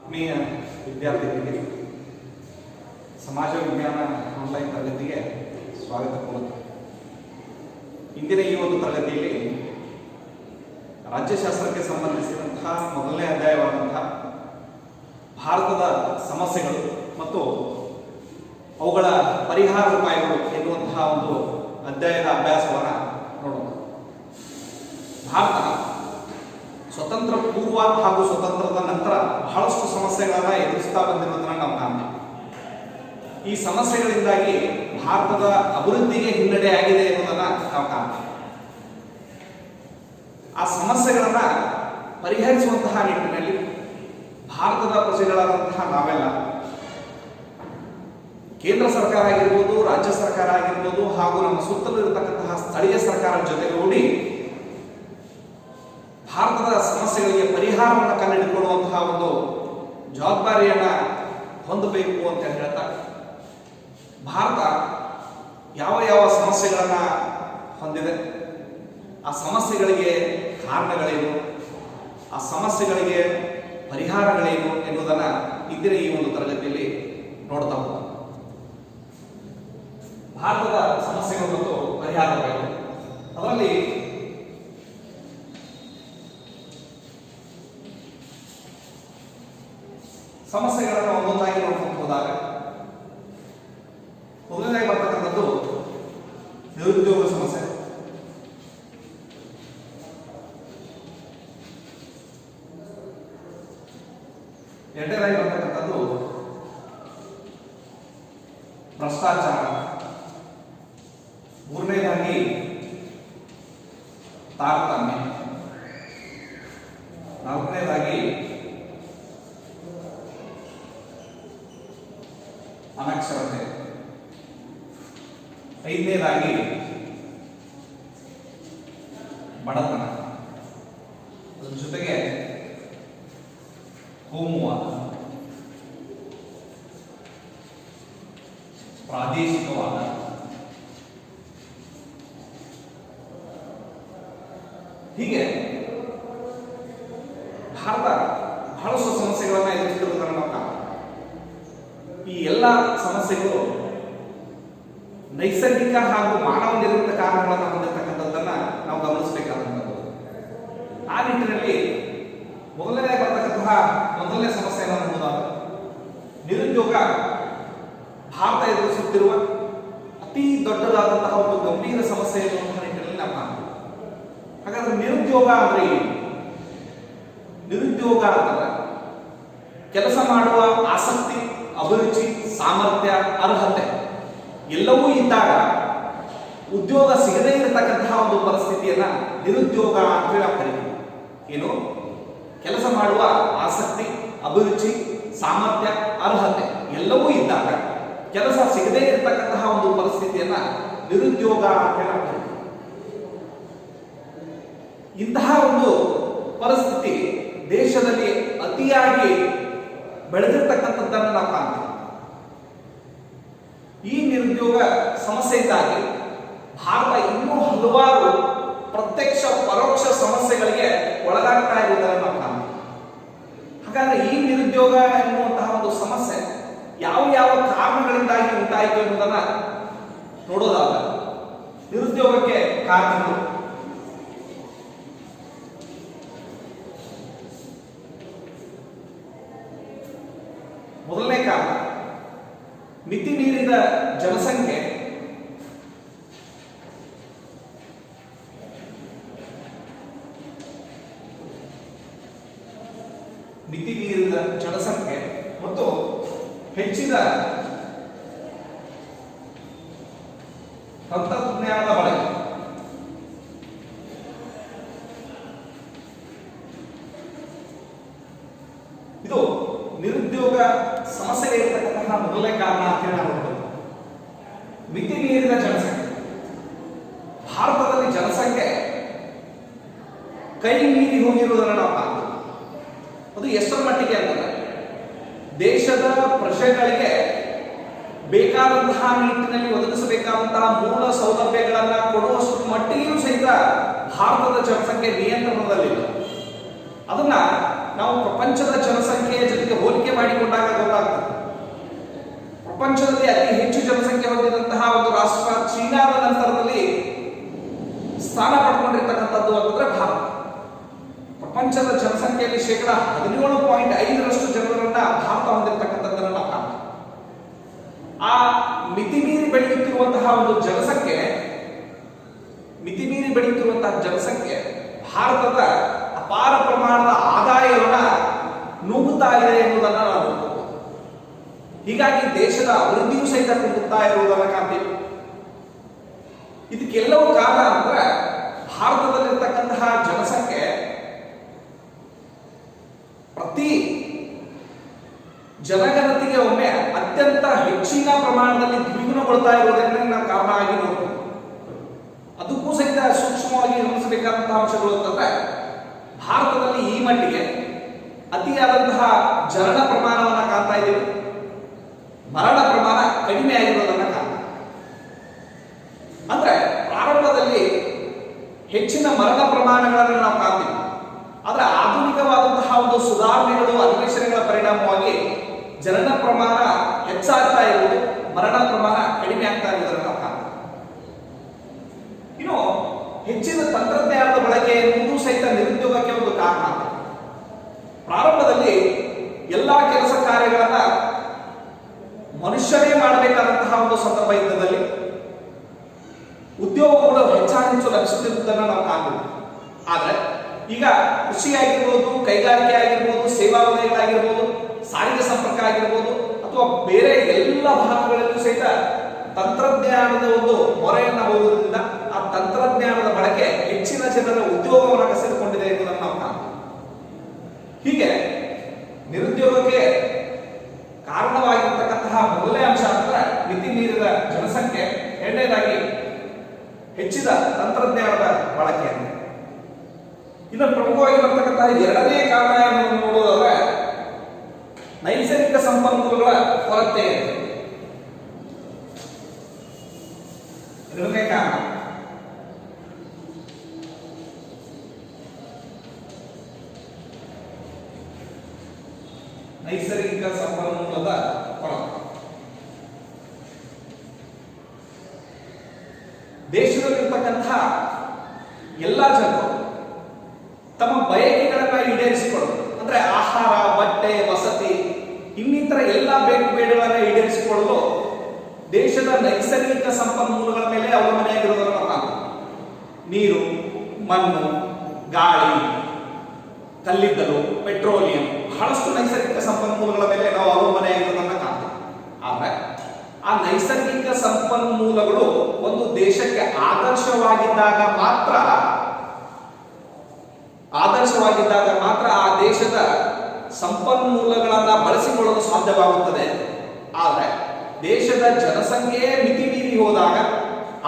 ಆತ್ಮೀಯ ವಿದ್ಯಾರ್ಥಿಗಳಿಗೆ ಸಮಾಜ ವಿಜ್ಞಾನ ಆನ್ಲೈನ್ ತರಗತಿಗೆ ಸ್ವಾಗತ ಕೋರುತ್ತೇನೆ. ಇಂದಿನ ಈ ಒಂದು ತರಗತಿಯಲ್ಲಿ ರಾಜ್ಯಶಾಸ್ತ್ರಕ್ಕೆ ಸಂಬಂಧಿಸಿದಂತಹ ಮೊದಲನೇ ಅಧ್ಯಾಯವಾದಂತಹ ಭಾರತದ ಸಮಸ್ಯೆಗಳು ಮತ್ತು ಅವುಗಳ ಪರಿಹಾರ ಉಪಾಯಗಳು ಎನ್ನುವಂತಹ ಒಂದು ಅಧ್ಯಾಯದ ಅಭ್ಯಾಸವನ್ನು ನೋಡೋಣ. ಭಾರತ ಸ್ವತಂತ್ರ ಪೂರ್ವ ಹಾಗೂ ಸ್ವತಂತ್ರದ ನಂತರ ಬಹಳಷ್ಟು ಸಮಸ್ಯೆಗಳನ್ನು ಎದುರಿಸ್ತಾ ಬಂದಿರೋದನ್ನು ನಾವು ಕಾಣ್ತೀವಿ. ಈ ಸಮಸ್ಯೆಗಳಿಂದಾಗಿ ಭಾರತದ ಅಭಿವೃದ್ಧಿಗೆ ಹಿನ್ನಡೆ ಆಗಿದೆ ಎನ್ನುವುದನ್ನು ನಾವು ಕಾಣ್ತೀವಿ. ಆ ಸಮಸ್ಯೆಗಳನ್ನು ಪರಿಹರಿಸುವಂತಹ ನಿಟ್ಟಿನಲ್ಲಿ ಭಾರತದ ಪ್ರಜೆಗಳಾದಂತಹ ನಾವೆಲ್ಲ ಕೇಂದ್ರ ಸರ್ಕಾರ ಆಗಿರ್ಬೋದು, ರಾಜ್ಯ ಸರ್ಕಾರ ಆಗಿರ್ಬೋದು ಹಾಗೂ ನಮ್ಮ ಸುತ್ತಲೂ ಇರತಕ್ಕಂತಹ ಸ್ಥಳೀಯ ಸರ್ಕಾರದ ಜೊತೆಗೂಡಿ ಭಾರತದ ಸಮಸ್ಯೆಗಳಿಗೆ ಪರಿಹಾರವನ್ನು ಕಂಡುಹಿಡಿದುಕೊಳ್ಳುವಂತಹ ಒಂದು ಜವಾಬ್ದಾರಿಯನ್ನು ಹೊಂದಬೇಕು ಅಂತ ಹೇಳ್ತಾ ಭಾರತ ಯಾವ ಯಾವ ಸಮಸ್ಯೆಗಳನ್ನು ಹೊಂದಿದೆ, ಆ ಸಮಸ್ಯೆಗಳಿಗೆ ಕಾರಣಗಳೇನು, ಆ ಸಮಸ್ಯೆಗಳಿಗೆ ಪರಿಹಾರಗಳೇನು ಎನ್ನುವುದನ್ನು ಇಂದಿನ ಈ ಒಂದು ತರಗತಿಯಲ್ಲಿ ನೋಡ್ತಾ ಹೋಗೋಣ. ಭಾರತದ ಸಮಸ್ಯೆಗಳು ಮತ್ತು ಪರಿಹಾರಗಳು, ಅದರಲ್ಲಿ ಸಮಸ್ಯೆಗಳನ್ನು ಒಂದೊಂದಾಗಿ ನೋಡ್ಕೊಂಡು ಹೋದಾಗ ಮೊದಲನೇದಾಗಿ ಬರ್ತಕ್ಕಂಥದ್ದು ನಿರುದ್ಯೋಗ ಸಮಸ್ಯೆ. ಎರಡನೇದಾಗಿ ಬರ್ತಕ್ಕಂಥದ್ದು ಭ್ರಷ್ಟಾಚಾರ. ಮೂರನೇದಾಗಿ ತಾರತಮ್ಯ. ನಾಲ್ಕನೇದಾಗಿ ಅನಕ್ಷರತೆ. ಐದನೇದಾಗಿ ಬಡತನ. ಅದರ ಜೊತೆಗೆ ಕೋಮುವಾದ, ಪ್ರಾದೇಶಿಕವಾದ, ಹೀಗೆ ಭಾರತ ಬಹಳಷ್ಟು ಸಮಸ್ಯೆಗಳನ್ನು ಎದುರಿಸುತ್ತಿರುವುದನ್ನು ನಾವು ಕಾಣ್ತೀವಿ. ಈ ಎಲ್ಲ ಸಮಸ್ಯೆಗಳು ನೈಸರ್ಗಿಕ ಹಾಗೂ ಮಾನವ ನಿರ್ಮಿತ ಕಾರಣಗಳನ್ನು ಹೊಂದಿರತಕ್ಕಂಥದ್ದನ್ನ ನಾವು ಗಮನಿಸಬೇಕಾದಂಥದ್ದು. ಆ ನಿಟ್ಟಿನಲ್ಲಿ ಮೊದಲನೇ ಬರ್ತಕ್ಕಂತಹ ಮೊದಲನೇ ಸಮಸ್ಯೆಯನ್ನು ನೋಡಿದಾಗ ನಿರುದ್ಯೋಗ ಭಾರತ ಎದುರಿಸುತ್ತಿರುವ ಅತಿ ದೊಡ್ಡದಾದಂತಹ ಒಂದು ಗಂಭೀರ ಸಮಸ್ಯೆ ಎನ್ನುವಂತಹ ನಿಟ್ಟಿನಲ್ಲಿ ನಾವು ಕಾಣ್ತೀವಿ. ಹಾಗಾದ್ರೆ ನಿರುದ್ಯೋಗ ಅಂದ್ರೆ ಏನು? ನಿರುದ್ಯೋಗ ಅಂತಂದ್ರೆ ಕೆಲಸ ಮಾಡುವ ಆಸಕ್ತಿ, ಅಭಿರುಚಿ, ಸಾಮರ್ಥ್ಯ, ಅರ್ಹತೆ ಎಲ್ಲವೂ ಇದ್ದಾಗ ಉದ್ಯೋಗ ಸಿಗದೇ ಇರತಕ್ಕಂತಹ ಒಂದು ಪರಿಸ್ಥಿತಿಯನ್ನ ನಿರುದ್ಯೋಗ ಅಂತ ನಾವು ಕರೀತೀವಿ. ಏನು? ಕೆಲಸ ಮಾಡುವ ಆಸಕ್ತಿ, ಅಭಿರುಚಿ, ಸಾಮರ್ಥ್ಯ, ಅರ್ಹತೆ ಎಲ್ಲವೂ ಇದ್ದಾಗ ಕೆಲಸ ಸಿಗದೇ ಇರತಕ್ಕಂತಹ ಒಂದು ಪರಿಸ್ಥಿತಿಯನ್ನ ನಿರುದ್ಯೋಗ ಅಂತ ನಾವು ಕರೀತೀವಿ. ಇಂತಹ ಒಂದು ಪರಿಸ್ಥಿತಿ ದೇಶದಲ್ಲಿ ಅತಿಯಾಗಿ ಬೆಳೆದಿರ್ತಕ್ಕಂಥದ್ದನ್ನು ನಾವು ಕಾಣ್ತೀವಿ. ಈ ನಿರುದ್ಯೋಗ ಸಮಸ್ಯೆಯಿಂದಾಗಿ ಭಾರತ ಇನ್ನೂ ಹಲವಾರು ಪ್ರತ್ಯಕ್ಷ ಪರೋಕ್ಷ ಸಮಸ್ಯೆಗಳಿಗೆ ಒಳಗಾಗ್ತಾ ಇರುವುದನ್ನು ನಾವು ಕಾಣ್ತೀವಿ. ಹಾಗಾದ್ರೆ ಈ ನಿರುದ್ಯೋಗ ಎನ್ನುವಂತಹ ಒಂದು ಸಮಸ್ಯೆ ಯಾವ ಯಾವ ಕಾರಣಗಳಿಂದಾಗಿ ಉಂಟಾಯಿತು ಎನ್ನುವುದನ್ನ ನೋಡೋದಾದ ನಿರುದ್ಯೋಗಕ್ಕೆ ಕಾರಣಗಳು ಮೊದಲನೇ ಕಾರಣ ಮಿತಿ ಮೀರಿದ ಜನಸಂಖ್ಯೆ. ಮಿತಿ ಮೀರಿದ ಜನಸಂಖ್ಯೆ ಮತ್ತು ಹೆಚ್ಚಿದ ತಂತ್ರಜ್ಞಾನದ ಬಳಕೆ. ಇದು ನಿರುದ್ಯೋಗ ಸಮಸ್ಯೆಗೆ ಇರತಕ್ಕಂತಹ ಮೊದಲನೇ ಕಾರಣ ಅಂತ ನಾವು ನೋಡಬಹುದು. ಮಿತಿ ಮೀರಿದ ಜನಸಂಖ್ಯೆ. ಭಾರತದಲ್ಲಿ ಜನಸಂಖ್ಯೆ ಕೈ ಮೀರಿ ಹೋಗಿರುವುದನ್ನು ನಾವು ಕಾಣ್ತೀವಿ. ಅದು ಎಷ್ಟರ ಮಟ್ಟಿಗೆ ಅಂತಂದ್ರೆ ದೇಶದ ಪ್ರಜೆಗಳಿಗೆ ಬೇಕಾದಂತಹ ನಿಟ್ಟಿನಲ್ಲಿ ಒದಗಿಸಬೇಕಾದಂತಹ ಮೂಲ ಸೌಲಭ್ಯಗಳನ್ನು ಕೊಡುವಷ್ಟು ಮಟ್ಟಿಗೂ ಸಹಿತ ಭಾರತದ ಜನಸಂಖ್ಯೆ ನಿಯಂತ್ರಣದಲ್ಲಿಲ್ಲ. ಅದನ್ನ ನಾವು ಪ್ರಪಂಚದ ಜನಸಂಖ್ಯೆಯ ಜೊತೆಗೆ ಹೋಲಿಕೆ ಪ್ರಪಂಚದಲ್ಲಿ ಅತಿ ಹೆಚ್ಚು ಜನಸಂಖ್ಯೆ ಹೊಂದಿದಂತಹ ಒಂದು ರಾಷ್ಟ್ರ ಚೀನಾದ ನಂತರದಲ್ಲಿ ಸ್ಥಾನ ಪಡ್ಕೊಂಡಿರ್ತಕ್ಕಂಥದ್ದು ಅಂತಂದ್ರೆ ಭಾರತ. ಪ್ರಪಂಚದ ಜನಸಂಖ್ಯೆಯಲ್ಲಿ ಶೇಕಡ 17.5% ಜನರನ್ನ ಭಾರತ ಹೊಂದಿರತಕ್ಕಂಥದ್ದನ್ನು ನಾವು ಕಾಣ್ತೀವಿ. ಆ ಮಿತಿಮೀರಿ ಬೆಳೆಯುತ್ತಿರುವಂತಹ ಒಂದು ಜನಸಂಖ್ಯೆ ಭಾರತದ ಅಪಾರ ಪ್ರಮಾಣದ ಆದಾಯವನ್ನ ನುಗ್ಗುತ್ತಾ ಇದೆ ಎನ್ನುವುದನ್ನು ನಾವು ನೋಡಬಹುದು. ಹೀಗಾಗಿ ದೇಶದ ಅಭಿವೃದ್ಧಿಯೂ ಸಹಿತ ಕುಗ್ಗುತ್ತಾ ಇರುವುದನ್ನು ಕಾಣ್ತೀವಿ. ಇದಕ್ಕೆಲ್ಲವೂ ಕಾರಣ ಅಂದ್ರೆ ಭಾರತದಲ್ಲಿರ್ತಕ್ಕಂತಹ ಜನಸಂಖ್ಯೆ ಪ್ರತಿ ಜನಗಣತಿಗೆ ಒಮ್ಮೆ ಅತ್ಯಂತ ಹೆಚ್ಚಿನ ಪ್ರಮಾಣದಲ್ಲಿ ದ್ವಿಗುಣಗೊಳ್ತಾ ಇರುವುದರಿಂದ ನಾವು ಕಾರಣ ಆಗಿ ನೋಡ್ತೀವಿ. ಅದಕ್ಕೂ ಸಹಿತ ಸೂಕ್ಷ್ಮವಾಗಿ ಗಮನಿಸಬೇಕಾದಂತಹ ಅಂಶಗಳು ಅಂತಂದ್ರೆ ಭಾರತದಲ್ಲಿ ಈ ಮಟ್ಟಿಗೆ ಅತಿಯಾದಂತಹ ಜನನ ಪ್ರಮಾಣವನ್ನು ಕಾಣ್ತಾ ಇದ್ದೀವಿ, ಮರಣ ಪ್ರಮಾಣ ಕಡಿಮೆ ಆಗಿರೋದನ್ನ ಕಾಣ್ತೀವಿ. ಅಂದ್ರೆ ಪ್ರಾರಂಭದಲ್ಲಿ ಹೆಚ್ಚಿನ ಮರಣ ಪ್ರಮಾಣಗಳನ್ನು ನಾವು ಕಾಣ್ತೀವಿ. ಆದ್ರೆ ಆಧುನಿಕವಾದಂತಹ ಒಂದು ಸುಧಾರಣೆಗಳು ಅನ್ವೇಷಣೆಗಳ ಪರಿಣಾಮವಾಗಿ ಜನನ ಪ್ರಮಾಣ ಹೆಚ್ಚಾಗ್ತಾ ಇರುವುದು, ಮರಣ ಪ್ರಮಾಣ ಕಡಿಮೆ ಆಗ್ತಾ ಇರುವುದನ್ನು ನಾವು ಕಾಣ್ತೀವಿ. ಇನ್ನು ಹೆಚ್ಚಿನ ತಂತ್ರಜ್ಞಾನದ ಬಳಕೆ ಎನ್ನುವುದು ಸಹಿತ ನಿರುದ್ಯೋಗಕ್ಕೆ ಒಂದು ಕಾರಣ. ಪ್ರಾರಂಭದಲ್ಲಿ ಎಲ್ಲಾ ಕೆಲಸ ಕಾರ್ಯಗಳನ್ನ ಮನುಷ್ಯರೇ ಮಾಡಬೇಕಾದಂತಹ ಒಂದು ಸಂದರ್ಭ ಇದ್ದದಲ್ಲಿ ಉದ್ಯೋಗಗಳು ಹೆಚ್ಚು ಲಭಿಸುತ್ತಿರುವುದನ್ನು ನಾವು ಕಾಣ್ತೀವಿ. ಆದ್ರೆ ಈಗ ಕೃಷಿ ಆಗಿರ್ಬೋದು, ಕೈಗಾರಿಕೆ ಆಗಿರ್ಬೋದು, ಸೇವಾ ವಲಯಗಳಾಗಿರ್ಬೋದು, ಸಾರಿಗೆ ಸಂಪರ್ಕ ಆಗಿರ್ಬೋದು ಅಥವಾ ಬೇರೆ ಎಲ್ಲ ಭಾಗಗಳಲ್ಲೂ ಸಹಿತ ತಂತ್ರಜ್ಞಾನದ ಒಂದು ಮೊರೆಯನ್ನು ಹೋಗುವುದರಿಂದ ಆ ತಂತ್ರಜ್ಞಾನದ ಬಳಕೆ ಹೆಚ್ಚಿನ ಜನರ ಉದ್ಯೋಗವನ್ನು ಕಸಿದುಕೊಂಡಿದೆ ಎನ್ನುವುದನ್ನು ನಾವು ಕಾಣ್ತೀವಿ. ಹೀಗೆ ನಿರುದ್ಯೋಗಕ್ಕೆ ಕಾರಣವಾಗಿರ್ತಕ್ಕಂತಹ ಮೊದಲನೇ ಅಂಶ ಅಂದ್ರೆ ಮಿತಿ ಮೀರಿದ ಜನಸಂಖ್ಯೆ, ಎರಡನೇದಾಗಿ ಹೆಚ್ಚಿದ ತಂತ್ರಜ್ಞಾನದ ಬಳಕೆ. ಇನ್ನು ಪ್ರಮುಖವಾಗಿ ಬರ್ತಕ್ಕಂತಹ ಎರಡನೇ ಕಾರಣ ಏನು ನೋಡೋದಾದ್ರೆ ನೈಸರ್ಗಿಕ ಸಂಪನ್ಮೂಲಗಳ ಕೊರತೆ. ಎರಡನೇ ಕಾರಣ ನೈಸರ್ಗಿಕ ಸಂಪನ್ಮೂಲದ ಕೊರತೆ. ದೇಶದಲ್ಲಿರ್ತಕ್ಕಂಥ ಎಲ್ಲ ಜನರು ತಮ್ಮ ಬಯಕೆಗಳನ್ನ ಈಡೇರಿಸಿಕೊಳ್ಳೋದು ಅಂದ್ರೆ ಆಹಾರ, ಬಟ್ಟೆ, ವಸತಿ ಇನ್ನಿತರ ಎಲ್ಲ ಬೇಡಿಕೆಗಳನ್ನು ಈಡೇರಿಸಿಕೊಳ್ಳಲು ದೇಶದ ನೈಸರ್ಗಿಕ ಸಂಪನ್ಮೂಲಗಳ ಮೇಲೆ ಅವಲಂಬನೆಯಾಗಿರುವುದನ್ನು ನಾವು ಕಾಣ್ತೀವಿ. ನೀರು, ಮಣ್ಣು, ಗಾಳಿ, ಕಲ್ಲಿದ್ದಲು, ಪೆಟ್ರೋಲಿಯಂ ಬಹಳಷ್ಟು ನೈಸರ್ಗಿಕ ಸಂಪನ್ಮೂಲಗಳ ಮೇಲೆ ನಾವು ಅವಲಂಬನೆಯಾಗಿರುವುದನ್ನು ಕಾಣ್ತೀವಿ. ಆದ್ರೆ ಆ ನೈಸರ್ಗಿಕ ಸಂಪನ್ಮೂಲಗಳು ಒಂದು ದೇಶಕ್ಕೆ ಆದರ್ಶವಾಗಿದ್ದಾಗ ಮಾತ್ರ ಆ ದೇಶದ ಸಂಪನ್ಮೂಲಗಳನ್ನ ಬಳಸಿಕೊಳ್ಳಲು ಸಾಧ್ಯವಾಗುತ್ತದೆ. ಆದರೆ ದೇಶದ ಜನಸಂಖ್ಯೆಯೇ ಮಿತಿ ಮೀರಿ ಹೋದಾಗ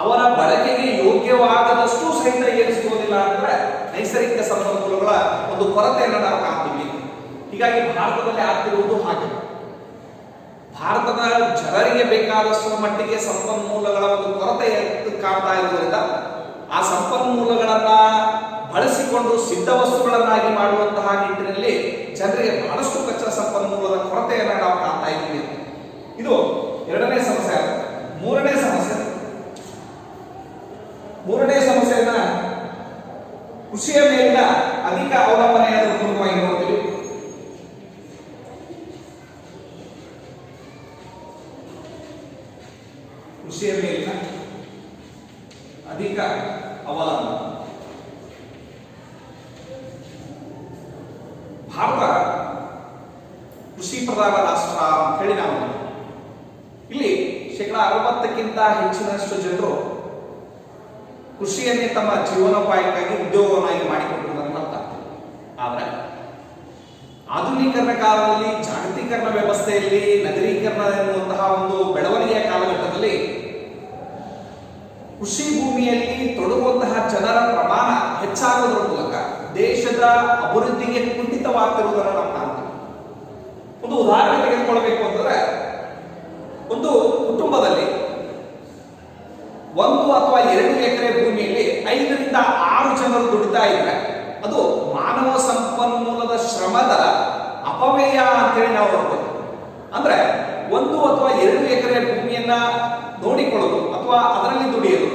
ಅವರ ಬಳಕೆಗೆ ಯೋಗ್ಯವಾಗದಷ್ಟು ಸಹಿತ ಏನು ಸಿಗೋದಿಲ್ಲ ಅಂದ್ರೆ ನೈಸರ್ಗಿಕ ಸಂಪನ್ಮೂಲಗಳ ಒಂದು ಕೊರತೆಯನ್ನು ನಾವು ಕಾಣ್ತೀವಿ. ಹೀಗಾಗಿ ಭಾರತದಲ್ಲಿ ಆಗ್ತಿರುವುದು ಹಾಗೆ. ಭಾರತದ ಜನರಿಗೆ ಬೇಕಾದಷ್ಟು ಮಟ್ಟಿಗೆ ಸಂಪನ್ಮೂಲಗಳ ಒಂದು ಕೊರತೆ ಕಾಣ್ತಾ ಇರುವುದರಿಂದ ಆ ಸಂಪನ್ಮೂಲಗಳನ್ನ ಬಳಸಿಕೊಂಡು ಸಿದ್ಧ ವಸ್ತುಗಳನ್ನಾಗಿ ಮಾಡುವಂತಹ ನಿಟ್ಟಿನಲ್ಲಿ ಜನರಿಗೆ ಬಹಳಷ್ಟು ಕಚ್ಚಾ ಸಂಪನ್ಮೂಲದ ಕೊರತೆಯನ್ನು ನಾವು ಕಾಣ್ತಾ ಇದ್ದೀವಿ. ಇದು ಎರಡನೇ ಸಮಸ್ಯೆ. ಮೂರನೇ ಸಮಸ್ಯೆಯನ್ನ ಕೃಷಿಯ ಮೇಲಿನ ಅಧಿಕ ಅವಲಂಬನೆಯಾದ ಮೂಲಕವಾಗಿ ನೋಡ್ತೀವಿ. ಕೃಷಿಯ ಮೇಲಿನ ಅಧಿಕ ಅವಲಂಬನೆ. ಭಾರತ ಕೃಷಿ ಪ್ರಧಾನ ರಾಷ್ಟ್ರ ಅಂತ ಹೇಳಿ ನಾವು ಇಲ್ಲಿ ಶೇಕಡ 60ಕ್ಕಿಂತ ಹೆಚ್ಚಿನಷ್ಟು ಜನರು ಕೃಷಿಯನ್ನೇ ತಮ್ಮ ಜೀವನೋಪಾಯಕ್ಕಾಗಿ ಉದ್ಯೋಗವನ್ನಾಗಿ ಮಾಡಿಕೊಂಡಿರುವುದನ್ನು ಅರ್ಥ. ಆದರೆ ಆಧುನೀಕರಣ ಕಾಲದಲ್ಲಿ, ಜಾಗತೀಕರಣ ವ್ಯವಸ್ಥೆಯಲ್ಲಿ, ನಗರೀಕರಣ ಎನ್ನುವಂತಹ ಒಂದು ಬೆಳವಣಿಗೆಯ ಕಾಲಘಟ್ಟದಲ್ಲಿ ಕೃಷಿ ಭೂಮಿಯಲ್ಲಿ ತೊಡಗುವಂತಹ ಜನರ ಪ್ರಮಾಣ ಹೆಚ್ಚಾಗುವುದರ ಮೂಲಕ ದೇಶದ ಅಭಿವೃದ್ಧಿಗೆ ಕುಂಠಿತವಾಗ್ತಿರುವುದನ್ನು ನಾವು ಕಾಣ್ತೀವಿ. ಒಂದು ಉದಾಹರಣೆ ತೆಗೆದುಕೊಳ್ಳಬೇಕು ಅಂತಂದ್ರೆ, ಒಂದು ಕುಟುಂಬದಲ್ಲಿ 1 ಅಥವಾ 2 ಎಕರೆ ಭೂಮಿಯಲ್ಲಿ 5 ರಿಂದ 6 ಜನರು ದುಡಿತಾ ಇದ್ರೆ ಅದು ಮಾನವ ಸಂಪನ್ಮೂಲದ ಶ್ರಮದ ಅಪವ್ಯಯ ಅಂತೇಳಿ ನಾವು ನೋಡ್ಬೋದು. ಅಂದ್ರೆ 1 ಅಥವಾ 2 ಎಕರೆ ಭೂಮಿಯನ್ನ ನೋಡಿಕೊಳ್ಳಲು ಅಥವಾ ಅದರಲ್ಲಿ ದುಡಿಯಲು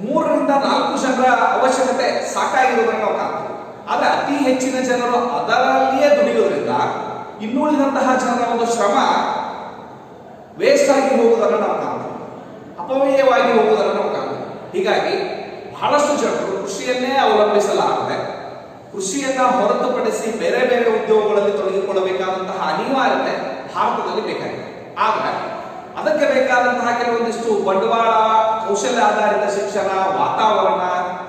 3 ರಿಂದ 4 ಜನರ ಅವಶ್ಯಕತೆ ಸಾಕಾಗಿರುವುದನ್ನು ನಾವು ಕಾಣ್ತೀವಿ. ಆದ್ರೆ ಅತಿ ಹೆಚ್ಚಿನ ಜನರು ಅದರಲ್ಲಿಯೇ ದುಡಿಯುವುದರಿಂದ ಇನ್ನುಳಿದಂತಹ ಜನರ ಒಂದು ಶ್ರಮ ವೇಸ್ಟ್ ಆಗಿ ಹೋಗುವುದನ್ನು ನಾವು ಕಾಣ್ತೀವಿ, ಅಪವ್ಯಯವಾಗಿ ಹೋಗುವುದನ್ನು ನಾವು ಕಾಣ್ತೀವಿ. ಹೀಗಾಗಿ ಬಹಳಷ್ಟು ಜನರು ಕೃಷಿಯನ್ನೇ ಅವಲಂಬಿಸಲಾಗದೆ ಕೃಷಿಯನ್ನ ಹೊರತುಪಡಿಸಿ ಬೇರೆ ಬೇರೆ ಉದ್ಯೋಗಗಳಲ್ಲಿ ತೊಡಗಿಕೊಳ್ಳಬೇಕಾದಂತಹ ಅನಿವಾರ್ಯತೆ ಭಾರತದಲ್ಲಿ ಬೇಕಾಗಿದೆ. ಆದ್ರೆ ಅದಕ್ಕೆ ಬೇಕಾದಂತಹ ಕೆಲವೊಂದಿಷ್ಟು ಬಂಡವಾಳ, ಕೌಶಲ್ಯ ಆಧಾರಿತ ಶಿಕ್ಷಣ, ವಾತಾವರಣ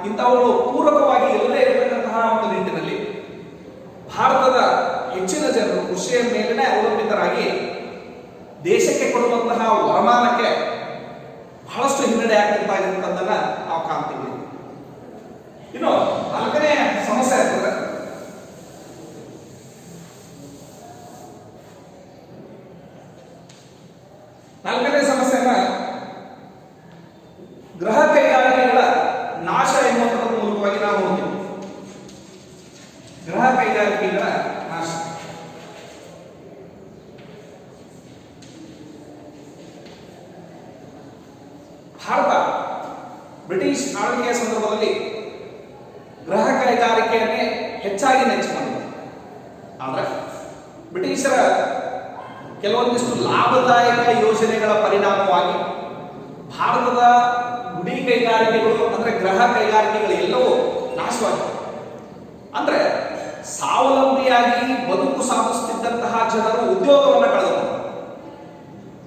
ಇಂಥವುಗಳು ಪೂರಕವಾಗಿ ಎಲ್ಲೇ ಇರತಕ್ಕಂತಹ ಒಂದು ನಿಟ್ಟಿನಲ್ಲಿ ಭಾರತದ ಹೆಚ್ಚಿನ ಜನರು ಕೃಷಿಯ ಮೇಲಿನ ಅವಲಂಬಿತರಾಗಿ ದೇಶಕ್ಕೆ ಕೊಡುವಂತಹ ವರಮಾನಕ್ಕೆ ಬಹಳಷ್ಟು ಹಿನ್ನಡೆ ಆಗ್ತಿರ್ತಕ್ಕಂಥದ್ದನ್ನ ನಾವು ಕಾಣ್ತೀವಿ. ಇನ್ನು 4ನೇ ಸಮಸ್ಯೆ ಅಂತಂದ್ರೆ ಗೃಹ ಕೈಗಾರಿಕೆಗಳ ನಾಶ ಎನ್ನುವಂಥದ್ರ ಮೂಲಕವಾಗಿ ನಾವು ನೋಡ್ತೀವಿ. ಗೃಹ ಕೈಗಾರಿಕೆಗಳ ನಾಶ. ಭಾರತ ಬ್ರಿಟಿಷ್ ಆಳ್ವಿಕೆಯ ಸಂದರ್ಭದಲ್ಲಿ ಗೃಹ ಕೈಗಾರಿಕೆಯನ್ನೇ ಹೆಚ್ಚಾಗಿ ನೆಚ್ಚಿಕೊಂಡಿದೆ. ಆದ್ರೆ ಬ್ರಿಟಿಷರ ಕೆಲವೊಂದಿಷ್ಟು ಲಾಭದಾಯಕ ಯೋಜನೆಗಳ ಪರಿಣಾಮವಾಗಿ ಭಾರತದ ಗುಡಿ ಕೈಗಾರಿಕೆಗಳು ಅಂದ್ರೆ ಗೃಹ ಕೈಗಾರಿಕೆಗಳು ಎಲ್ಲವೂ ನಾಶವಾಗಿವೆ. ಅಂದ್ರೆ ಸ್ವಾವಲಂಬಿಯಾಗಿ ಬದುಕು ಸಾಗಿಸುತ್ತಿದ್ದಂತಹ ಜನರು ಉದ್ಯೋಗವನ್ನು ಕಳೆದುಕೊಂಡರು.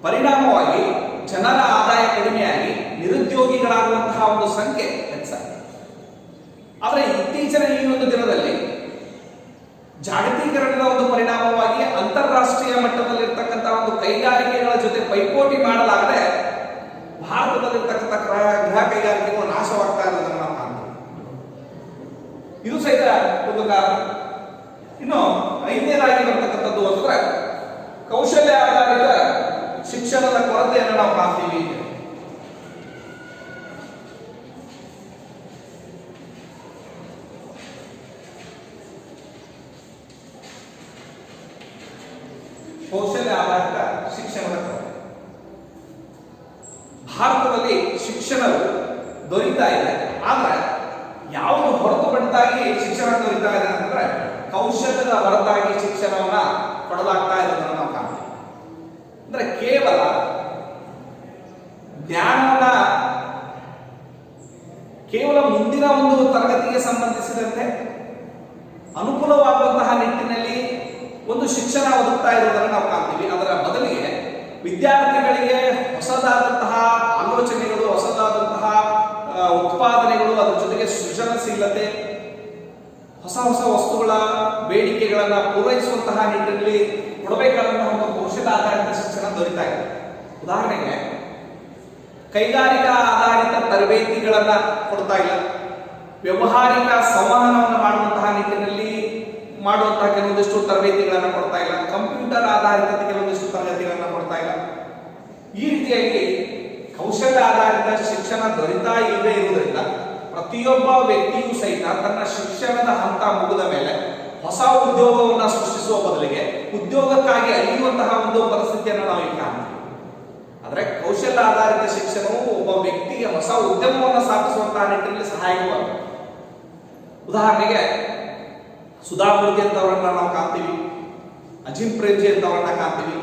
ಪರಿಣಾಮವಾಗಿ ಜನರ ಆದಾಯ ಕಡಿಮೆಯಾಗಿ ನಿರುದ್ಯೋಗಿಗಳಾಗುವಂತಹ ಒಂದು ಸಂಖ್ಯೆ ಹೆಚ್ಚಾಗಿದೆ. ಆದರೆ ಇತ್ತೀಚಿನ ಈ ಒಂದು ದಿನದಲ್ಲಿ ಜಾಗತೀಕರಣದ ಒಂದು ಪರಿಣಾಮವಾಗಿ ಅಂತಾರಾಷ್ಟ್ರೀಯ ಮಟ್ಟದಲ್ಲಿರ್ತಕ್ಕಂತಹ ಒಂದು ಕೈಗಾರಿಕೆಗಳ ಜೊತೆ ಪೈಪೋಟಿ ಮಾಡಲಾಗದೆ ಭಾರತದಲ್ಲಿರ್ತಕ್ಕಂಥ ಗೃಹ ಕೈಗಾರಿಕೆಗಳು ನಾಶವಾಗ್ತಾ ಇರೋದನ್ನು ನಾವು ಕಾಣ್ತೀವಿ. ಇದು ಸಹಿತ ಒಂದು ಕಾರಣ. ಇನ್ನು 5ನೇದಾಗಿ ಬರ್ತಕ್ಕಂಥದ್ದು ಅಂತಂದ್ರೆ ಕೌಶಲ್ಯ ಆಧಾರಿತ ಶಿಕ್ಷಣದ ಕೊರತೆಯನ್ನು ನಾವು ಕಾಣ್ತೀವಿ. ಕೌಶಲ್ಯ ಆಧಾರಿತ ಶಿಕ್ಷಣದ ಕೊರತೆ ಭಾರತದಲ್ಲಿ ಶಿಕ್ಷಣವು ದೊರೀತಾ ಇದೆ. ಆದ್ರೆ ಯಾವುದು ಹೊರತುಪಡಿತಾಗಿ ಶಿಕ್ಷಣ ದೊರೀತಾ ಇದೆ ಅಂತಂದ್ರೆ ಕೌಶಲ್ಯದ ಹೊರತಾಗಿ ಶಿಕ್ಷಣವನ್ನ ಕೊಡಲಾಗ್ತಾ ಇರೋದನ್ನು ನಾವು ಕಾಣ್ತೀವಿ. ಅಂದ್ರೆ ಕೇವಲ ಜ್ಞಾನವನ್ನ ಕೇವಲ ಮುಂದಿನ ಒಂದು ತರಗತಿಗೆ ಸಂಬಂಧಿಸಿದಂತೆ ಅನುಕೂಲವಾಗುವಂತಹ ನಿಟ್ಟಿನಲ್ಲಿ ಒಂದು ಶಿಕ್ಷಣ ಒದಗ್ತಾ ಇರೋದನ್ನು ನಾವು ಕಾಣ್ತೀವಿ. ಅದರ ಬದಲಿಗೆ ವಿದ್ಯಾರ್ಥಿಗಳಿಗೆ ಹೊಸದಾದಂತಹ ಆಲೋಚನೆಗಳು, ಹೊಸದಾದಂತಹ ಉತ್ಪಾದನೆಗಳು, ಅದರ ಜೊತೆಗೆ ಸೃಜನಶೀಲತೆ, ಹೊಸ ಹೊಸ ವಸ್ತುಗಳ ಬೇಡಿಕೆಗಳನ್ನು ಪೂರೈಸುವಂತಹ ನಿಟ್ಟಿನಲ್ಲಿ ಕೊಡಬೇಕಾದಂತಹ ಒಂದು ಕೌಶಲ್ಯ ಆಧಾರಿತ ಶಿಕ್ಷಣ ದೊರೀತಾ ಇದೆ. ಉದಾಹರಣೆಗೆ ಕೈಗಾರಿಕಾ ಆಧಾರಿತ ತರಬೇತಿಗಳನ್ನ ಕೊಡ್ತಾ ಇಲ್ಲ. ವ್ಯವಹಾರಿಕ ಸಂವಹನವನ್ನು ಮಾಡುವಂತಹ ನಿಟ್ಟಿನಲ್ಲಿ ಮಾಡುವಂತಹ ಕೆಲವೊಂದಿಷ್ಟು ತರಬೇತಿಗಳನ್ನು ಕೊಡ್ತಾ ಇಲ್ಲ. ಕಂಪ್ಯೂಟರ್ ಆಧಾರಿತ ಕೆಲವೊಂದಿಷ್ಟು ತರಗತಿಗಳನ್ನು ಕೊಡ್ತಾ ಇಲ್ಲ. ಈ ರೀತಿಯಾಗಿ ಕೌಶಲ್ಯ ಆಧಾರಿತ ಶಿಕ್ಷಣ ದೊರೀತಾ ಇಲ್ಲದೆ ಇರುವುದರಿಂದ ಪ್ರತಿಯೊಬ್ಬ ವ್ಯಕ್ತಿಯೂ ಸಹಿತ ತನ್ನ ಶಿಕ್ಷಣದ ಹಂತ ಮುಗಿದ ಮೇಲೆ ಹೊಸ ಉದ್ಯೋಗವನ್ನು ಸೃಷ್ಟಿಸುವ ಬದಲಿಗೆ ಉದ್ಯೋಗಕ್ಕಾಗಿ ಅಲಿಯುವಂತಹ ಒಂದು ಪರಿಸ್ಥಿತಿಯನ್ನು ನಾವು ಈಗ ಕಾಣ್ತೀವಿ. ಆದರೆ ಕೌಶಲ್ಯ ಆಧಾರಿತ ಶಿಕ್ಷಣವು ಒಬ್ಬ ವ್ಯಕ್ತಿಗೆ ಹೊಸ ಉದ್ಯಮವನ್ನು ಸ್ಥಾಪಿಸುವಂತಹ ನಿಟ್ಟಿನಲ್ಲಿ ಸಹಾಯಕವಾಗಿದೆ. ಉದಾಹರಣೆಗೆ ಸುಧಾ ಮೂರ್ತಿ ಅಂತವರನ್ನ ನಾವು ಕಾಣ್ತೀವಿ, ಅಜಿಮ್ ಪ್ರೇಮ್ಜಿ ಅಂತವರನ್ನ ಕಾಣ್ತೀವಿ,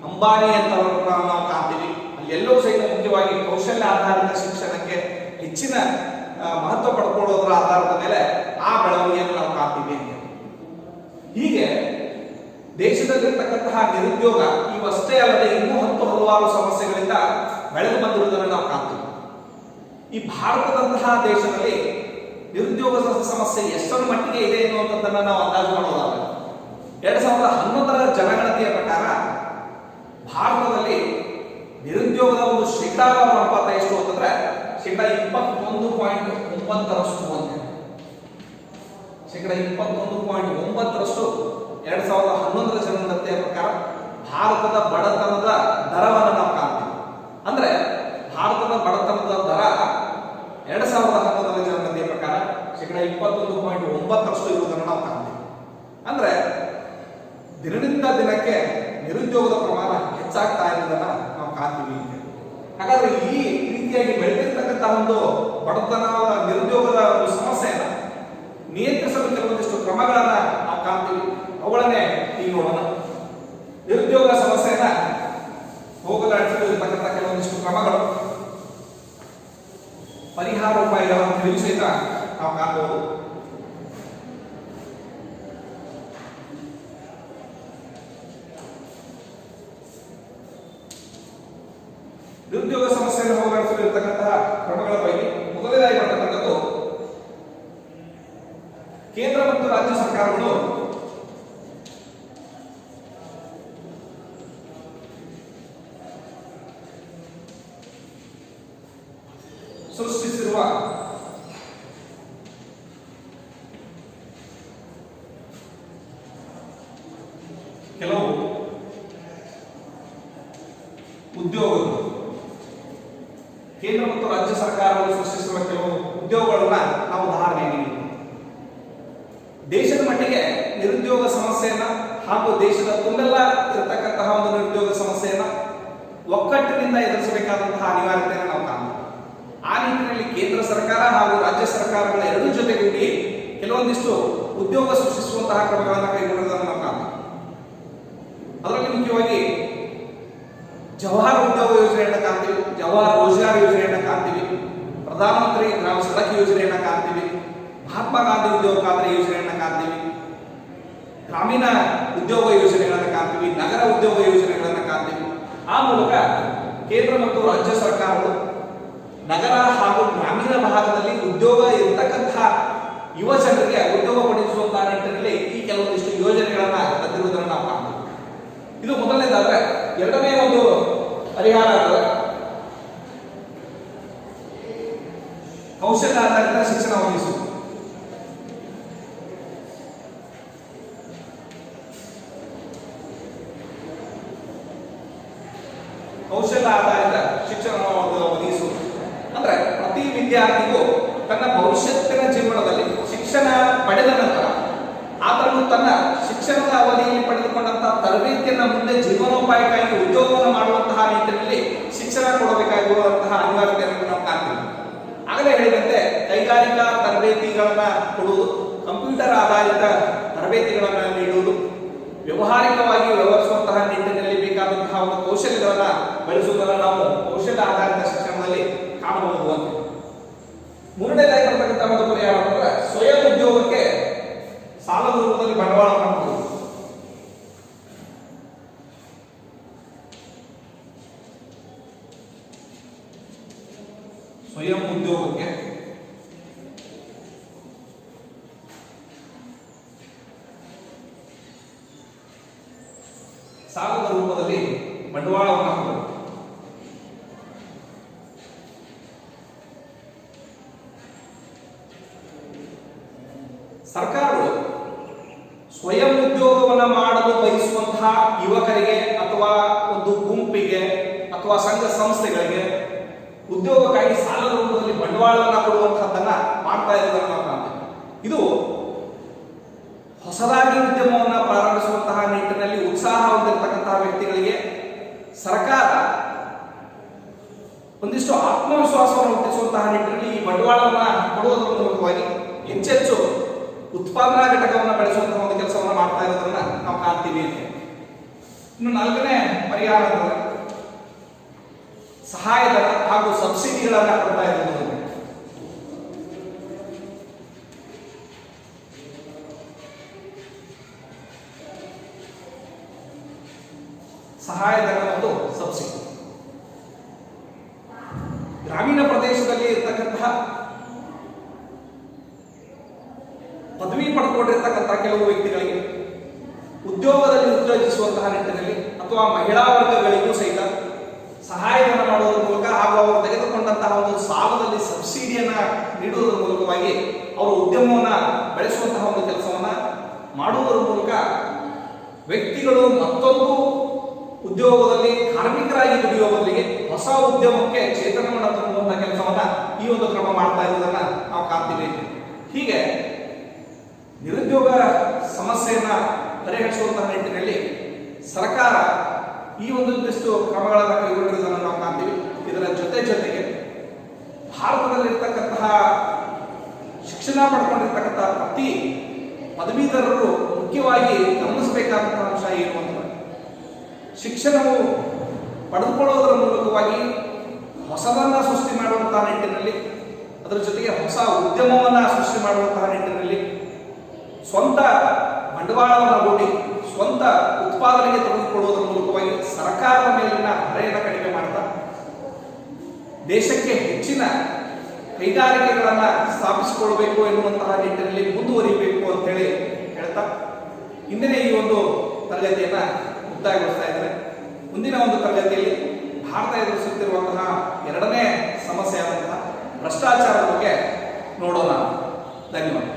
ಅಂಬಾನಿ ಅಂತವರನ್ನ ನಾವು ಕಾಣ್ತೀವಿ. ಅಲ್ಲಿ ಎಲ್ಲವೂ ಸಹಿತ ಮುಖ್ಯವಾಗಿ ಕೌಶಲ್ಯ ಆಧಾರಿತ ಶಿಕ್ಷಣಕ್ಕೆ ಹೆಚ್ಚಿನ ಮಹತ್ವ ಪಡ್ಕೊಳ್ಳೋದರ ಆಧಾರದ ಮೇಲೆ ಆ ಬೆಳವಣಿಗೆಯನ್ನು ನಾವು ಕಾಣ್ತೀವಿ ಅಂತ. ಹೀಗೆ ದೇಶದಲ್ಲಿರ್ತಕ್ಕಂತಹ ನಿರುದ್ಯೋಗ ಇವಷ್ಟೇ ಅಲ್ಲದೆ ಇನ್ನೂ ಹಲವಾರು ಸಮಸ್ಯೆಗಳಿಂದ ಬೆಳೆದು ಬಂದಿರುವುದನ್ನು ನಾವು ಕಾಣ್ತೀವಿ. ಈ ಭಾರತದಂತಹ ದೇಶದಲ್ಲಿ ನಿರುದ್ಯೋಗದ ಸಮಸ್ಯೆ ಎಷ್ಟರ ಮಟ್ಟಿಗೆ ಇದೆ ಎನ್ನುವಂಥದ್ದನ್ನು ನಾವು ಅಂದಾಜು ಮಾಡೋದಾದ್ರೆ 2011ರ ಜನಗಣತಿಯ ಪ್ರಕಾರ ಭಾರತದಲ್ಲಿ ನಿರುದ್ಯೋಗದ ಒಂದು ಶೇಕಡಾವಾರು ಅನುಪಾತ ಎಷ್ಟು ಅಂತಂದ್ರೆ 21.9% ಅಂತ. 21.9% 2011ರ ಜನಗಣತಿಯ ಪ್ರಕಾರ ಭಾರತದ ಬಡತನದ ದರವನ್ನು ನಾವು ಕಾಣ್ತೀವಿ. ಅಂದ್ರೆ ಭಾರತದ ಬಡತನದ ದರ 2011ರ ಜನಗಣತಿಯ ಪ್ರಕಾರ 21.9% ಇರುವುದನ್ನು ನಾವು ಕಾಣ್ತೀವಿ. ಅಂದ್ರೆ ದಿನದಿಂದ ದಿನಕ್ಕೆ ನಿರುದ್ಯೋಗದ ಪ್ರಮಾಣ ಹೆಚ್ಚಾಗ್ತಾ ಇರೋದನ್ನ ನಾವು ಕಾಣ್ತೀವಿ. ಹಾಗಾದ್ರೆ ಈ ರೀತಿಯಾಗಿ ಬೆಳೆದಿರ್ತಕ್ಕಂತಹ ಒಂದು ಬಡತನದ ನಿರುದ್ಯೋಗದ ಒಂದು ಸಮಸ್ಯೆಯನ್ನ ನಿಯಂತ್ರಿಸಲು ಕೆಲವೊಂದಿಷ್ಟು ಕ್ರಮಗಳನ್ನ ನಾವು ಕಾಣ್ತೀವಿ. ಅವುಗಳನ್ನೇ ಈಗ ನೋಡೋಣ. ನಿರುದ್ಯೋಗ ಸಮಸ್ಯೆಯನ್ನ ಹೋಗಲಾಡಿಸಲು ಇರತಕ್ಕಂಥ ಕೆಲವೊಂದಿಷ್ಟು ಕ್ರಮಗಳು, ಪರಿಹಾರ ಉಪಾಯಗಳನ್ನು ತಿಳಿಸಿ ಸಹಿತ ನಾವು ಕಾಣಬಹುದು. ನಿರುದ್ಯೋಗ ಸಮಸ್ಯೆಯನ್ನು ಹೋಗಲಾಡಿಸಲು ಇರತಕ್ಕಂತಹ ಕ್ರಮಗಳ ಪೈಕಿ ಮೊದಲನೇದಾಗಿ ಬರ್ತಕ್ಕಂಥದ್ದು ಕೇಂದ್ರ ಮತ್ತು ರಾಜ್ಯ ಸರ್ಕಾರಗಳು ಸೃಷ್ಟಿಸಿರುವ ಕೆಲವು ಉದ್ಯೋಗಗಳು, ಕೇಂದ್ರ ಮತ್ತು ರಾಜ್ಯ ಸರ್ಕಾರಗಳು ಸೃಷ್ಟಿಸಿರುವ ಕೆಲವು ಉದ್ಯೋಗಗಳನ್ನ ನಾವು ಉದಾಹರಣೆ ನೀಡಿ ದೇಶದ ಮಟ್ಟಿಗೆ ನಿರುದ್ಯೋಗ ಸಮಸ್ಯೆಯನ್ನ ಹಾಗೂ ದೇಶದ ತುಂಬೆಲ್ಲ ಇರತಕ್ಕಂತಹ ಒಂದು ನಿರುದ್ಯೋಗ ಸಮಸ್ಯೆಯನ್ನ ಒಕ್ಕಟ್ಟಿನಿಂದ ಎದುರಿಸಬೇಕಾದಂತಹ ಅನಿವಾರ್ಯತೆಯನ್ನು ನಾವು ಕಾಣಬಹುದು. ಆ ನಿಟ್ಟಿನಲ್ಲಿ ಕೇಂದ್ರ ಸರ್ಕಾರ ಹಾಗೂ ರಾಜ್ಯ ಸರ್ಕಾರಗಳ ಎರಡೂ ಜೊತೆಗೂಡಿ ಕೆಲವೊಂದಿಷ್ಟು ಉದ್ಯೋಗ ಸೃಷ್ಟಿಸುವಂತಹ ಕ್ರಮಗಳನ್ನು ಕೈಗೊಳ್ಳುವುದನ್ನು ನಾವು ಕಾಣಬಹುದು. ಅದರಲ್ಲಿ ಮುಖ್ಯವಾಗಿ ಜವಾಹರ್ ಉದ್ಯೋಗ ಯೋಜನೆಯನ್ನ ಕಾಣ್ತೀವಿ, ಜವಾಹರ್ ರೋಜ್ಗಾರ್ ಯೋಜನೆಯನ್ನ ಕಾಣ್ತೀವಿ, ಪ್ರಧಾನಮಂತ್ರಿ ಗ್ರಾಮ ಸಡಕ್ ಯೋಜನೆಯನ್ನ ಕಾಣ್ತೀವಿ, ಮಹಾತ್ಮ ಗಾಂಧಿ ಉದ್ಯೋಗ ಖಾತ್ರಿ ಯೋಜನೆಯನ್ನ ಕಾಣ್ತೀವಿ, ಗ್ರಾಮೀಣ ಉದ್ಯೋಗ ಯೋಜನೆಗಳನ್ನ ಕಾಣ್ತೀವಿ, ನಗರ ಉದ್ಯೋಗ ಯೋಜನೆಗಳನ್ನ ಕಾಣ್ತೀವಿ. ಆ ಮೂಲಕ ಕೇಂದ್ರ ಮತ್ತು ರಾಜ್ಯ ಸರ್ಕಾರಗಳು ನಗರ ಹಾಗೂ ಗ್ರಾಮೀಣ ಭಾಗದಲ್ಲಿ ಉದ್ಯೋಗ ಇರತಕ್ಕಂತಹ ಯುವ ಜನರಿಗೆ ಉದ್ಯೋಗ ಪಡಿಸುವಂತಹ ನಿಟ್ಟಿನಲ್ಲಿ ಈ ಕೆಲವೊಂದಿಷ್ಟು ಯೋಜನೆಗಳನ್ನ ತಂದಿರುವುದನ್ನು ನಾವು ಕಾಣಬಹುದು. ಇದು ಮೊದಲನೇದಾದ್ರೆ. ಎರಡನೇ ಒಂದು ಪರಿಹಾರ ಅಂದರೆ ಕೌಶಲ್ಯ ಆಧಾರಿತ ಶಿಕ್ಷಣ ಒದಗಿಸುವುದು. ಕೌಶಲ್ಯ ಆಧಾರಿತ ಶಿಕ್ಷಣವನ್ನು ಒದಗಿಸುವುದು ಅಂದ್ರೆ ಪ್ರತಿ ವಿದ್ಯಾರ್ಥಿಗೂ ತನ್ನ ಭವಿಷ್ಯತ್ತಿನ ಜೀವನದಲ್ಲಿ ಶಿಕ್ಷಣ ಪಡೆದ ನಂತರ ಆತನು ತನ್ನ ಶಿಕ್ಷಣದ ಅವಧಿಯಲ್ಲಿ ಪಡೆದುಕೊಂಡಂತಹ ತರಬೇತಿಯನ್ನ ಮುಂದೆ ಜೀವನೋಪಾಯಕ್ಕಾಗಿ ಉದ್ಯೋಗವನ್ನು ಮಾಡುವಂತಹ ನಿಟ್ಟಿನಲ್ಲಿ ಶಿಕ್ಷಣ ಕೊಡಬೇಕಾಗಿರುವಂತಹ ಅನಿವಾರ್ಯತೆಯನ್ನು ನಾವು ಕಾಣ್ತೀವಿ. ಆಗಲೇ ಹೇಳಿದಂತೆ ಕೈಗಾರಿಕಾ ತರಬೇತಿಗಳನ್ನ ಕೊಡುವುದು, ಕಂಪ್ಯೂಟರ್ ಆಧಾರಿತ ತರಬೇತಿಗಳನ್ನ ನೀಡುವುದು, ವ್ಯವಹಾರಿಕವಾಗಿ ವ್ಯವಹರಿಸುವಂತಹ ನಿಟ್ಟಿನಲ್ಲಿ ಬೇಕಾದಂತಹ ಒಂದು ಕೌಶಲ್ಯಗಳನ್ನ ಬೆಳೆಸುವುದನ್ನು ನಾವು ಕೌಶಲ್ಯ ಆಧಾರಿತ ಶಿಕ್ಷಣದಲ್ಲಿ ಕಾಣಬಹುದು ಅಂತ. ಮೂರನೇದಾಗಿ ಬರ್ತಕ್ಕಂತಹ ಒಂದು ಪರಿಹಾರ ಅಂದ್ರೆ ಸ್ವಯಂ ಉದ್ಯೋಗಕ್ಕೆ ಸಾಲದ ರೂಪದಲ್ಲಿ ಬಂಡವಾಳವನ್ನು ಕೊಡುವುದು. ಸ್ವಯಂ ಉದ್ಯೋಗಕ್ಕೆ ಸಾಲದ ರೂಪದಲ್ಲಿ ಬಂಡವಾಳವನ್ನು ಕೊಡುವುದು. ಸರ್ಕಾರಗಳು ಸ್ವಯಂ ಉದ್ಯೋಗವನ್ನ ಮಾಡಲು ಬಯಸುವಂತಹ ಯುವಕರಿಗೆ ಅಥವಾ ಒಂದು ಗುಂಪಿಗೆ ಅಥವಾ ಸಂಘ ಸಂಸ್ಥೆಗಳಿಗೆ ಉದ್ಯೋಗಕ್ಕಾಗಿ ಸಾಲದ ರೂಪದಲ್ಲಿ ಬಂಡವಾಳವನ್ನು ಕೊಡುವಂತಹದ್ದನ್ನ ಮಾಡ್ತಾ ಇರೋದನ್ನ ನಾವು ಕಾಣ್ತೇವೆ. ಇದು ಹೊಸದಾಗಿ ಉದ್ಯಮವನ್ನು ಪ್ರಾರಂಭಿಸುವಂತಹ ನಿಟ್ಟಿನಲ್ಲಿ ಉತ್ಸಾಹ ಹೊಂದಿರತಕ್ಕಂತಹ ವ್ಯಕ್ತಿಗಳಿಗೆ ಸರ್ಕಾರ ಒಂದಿಷ್ಟು ಆತ್ಮವಿಶ್ವಾಸವನ್ನು ಹುಟ್ಟಿಸುವಂತಹ ನಿಟ್ಟಿನಲ್ಲಿ ಈ ಬಂಡವಾಳವನ್ನ ಕೊಡುವುದರ ಮೂಲಕವಾಗಿ ಹೆಚ್ಚೆಚ್ಚು ಉತ್ಪಾದನಾ ಘಟಕವನ್ನು ಬೆಳೆಸುವಂತಹ ಒಂದು ಕೆಲಸವನ್ನು ಮಾಡ್ತಾ ಇರೋದನ್ನ ನಾವು ಕಾಣ್ತೀವಿ. ಇನ್ನು ನಾಲ್ಕನೇ ಪರಿಹಾರ ಅಂದರೆ ಸಹಾಯಧನ ಹಾಗೂ ಸಬ್ಸಿಡಿಗಳನ್ನ ಕೊಡ್ತಾ ಇರೋದು. ಸಹಾಯಧನ ಮತ್ತು ಸಬ್ಸಿಡಿ ಗ್ರಾಮೀಣ ಪ್ರದೇಶದಲ್ಲಿ ಇರತಕ್ಕಂತಹ ಪದವಿ ಪಡೆದುಕೊಂಡಿರ್ತಕ್ಕಂತಹ ಕೆಲವು ವ್ಯಕ್ತಿಗಳಿಗೆ ಉದ್ಯೋಗದಲ್ಲಿ ಉತ್ತೇಜಿಸುವಂತಹ ನಿಟ್ಟಿನಲ್ಲಿ ಅಥವಾ ಮಹಿಳಾ ವರ್ಗಗಳಿಗೂ ಸಹಿತ ಸಹಾಯಧನ ಮಾಡುವುದರ ಮೂಲಕ ಹಾಗೂ ಅವರು ತೆಗೆದುಕೊಂಡಂತಹ ಒಂದು ಸಾಲದಲ್ಲಿ ಸಬ್ಸಿಡಿಯನ್ನ ನೀಡುವುದರ ಮೂಲಕವಾಗಿ ಅವರು ಉದ್ಯಮವನ್ನ ಬೆಳೆಸುವಂತಹ ಒಂದು ಕೆಲಸವನ್ನ ಮಾಡುವುದರ ಮೂಲಕ ವ್ಯಕ್ತಿಗಳು ಮತ್ತೊಂದು ಉದ್ಯೋಗದಲ್ಲಿ ಕಾರ್ಮಿಕರಾಗಿ ದುಡಿಯುವ ಬದಲಿಗೆ ಹೊಸ ಉದ್ಯಮಕ್ಕೆ ಚೇತನವನ್ನು ತುಂಬುವಂತಹ ಕೆಲಸವನ್ನ ಈ ಒಂದು ಕ್ರಮ ಮಾಡ್ತಾ ಇರುವುದನ್ನ ನಾವು ಕಾಣ್ತೀವಿ. ಹೀಗೆ ನಿರುದ್ಯೋಗ ಸಮಸ್ಯೆಯನ್ನ ಪರಿಹರಿಸುವಂತಹ ನಿಟ್ಟಿನಲ್ಲಿ ಸರ್ಕಾರ ಈ ಒಂದಿಷ್ಟು ಕ್ರಮಗಳನ್ನು ಕೈಗೊಂಡಿರುವುದನ್ನು ನಾವು ಕಾಣ್ತೀವಿ. ಇದರ ಜೊತೆಗೆ ಭಾರತದಲ್ಲಿರ್ತಕ್ಕಂತಹ ಶಿಕ್ಷಣ ಪಡ್ಕೊಂಡಿರ್ತಕ್ಕಂತಹ ಪ್ರತಿ ಪದವೀಧರರು ಮುಖ್ಯವಾಗಿ ಗಮನಿಸಬೇಕಾದಂತಹ ಅಂಶ ಏನು ಅಂತಂದ್ರೆ, ಶಿಕ್ಷಣವು ಪಡೆದುಕೊಳ್ಳುವುದರ ಮೂಲಕವಾಗಿ ಹೊಸದನ್ನ ಸೃಷ್ಟಿ ಮಾಡುವಂತಹ ನಿಟ್ಟಿನಲ್ಲಿ, ಅದರ ಜೊತೆಗೆ ಹೊಸ ಉದ್ಯಮವನ್ನ ಸೃಷ್ಟಿ ಮಾಡುವಂತಹ ನಿಟ್ಟಿನಲ್ಲಿ ಸ್ವಂತ ಬಂಡವಾಳವನ್ನು ಹೂಡಿ ಸ್ವಂತ ಉತ್ಪಾದನೆಗೆ ತೊಡಗಿಕೊಳ್ಳುವುದರ ಮೂಲಕವಾಗಿ ಸರ್ಕಾರದ ಮೇಲಿನ ಹೊರೆಯನ್ನು ಕಡಿಮೆ ಮಾಡ್ತಾ ದೇಶಕ್ಕೆ ಹೆಚ್ಚಿನ ಕೈಗಾರಿಕೆಗಳನ್ನು ಸ್ಥಾಪಿಸಿಕೊಳ್ಳಬೇಕು ಎನ್ನುವಂತಹ ನಿಟ್ಟಿನಲ್ಲಿ ಮುಂದುವರಿಬೇಕು ಅಂತ ಹೇಳಿ ಹೇಳ್ತಾ ಇಂದಿನ ಈ ಒಂದು ತರಗತಿಯನ್ನ ಮುಕ್ತಾಯಗೊಳಿಸ್ತಾ ಇದ್ದಾರೆ. ಮುಂದಿನ ಒಂದು ತರಗತಿಯಲ್ಲಿ ಭಾರತ ಎದುರಿಸುತ್ತಿರುವಂತಹ ಎರಡನೇ ಸಮಸ್ಯೆ ಆದಂತಹ ಭ್ರಷ್ಟಾಚಾರದ ಬಗ್ಗೆ ನೋಡೋಣ. ಧನ್ಯವಾದ.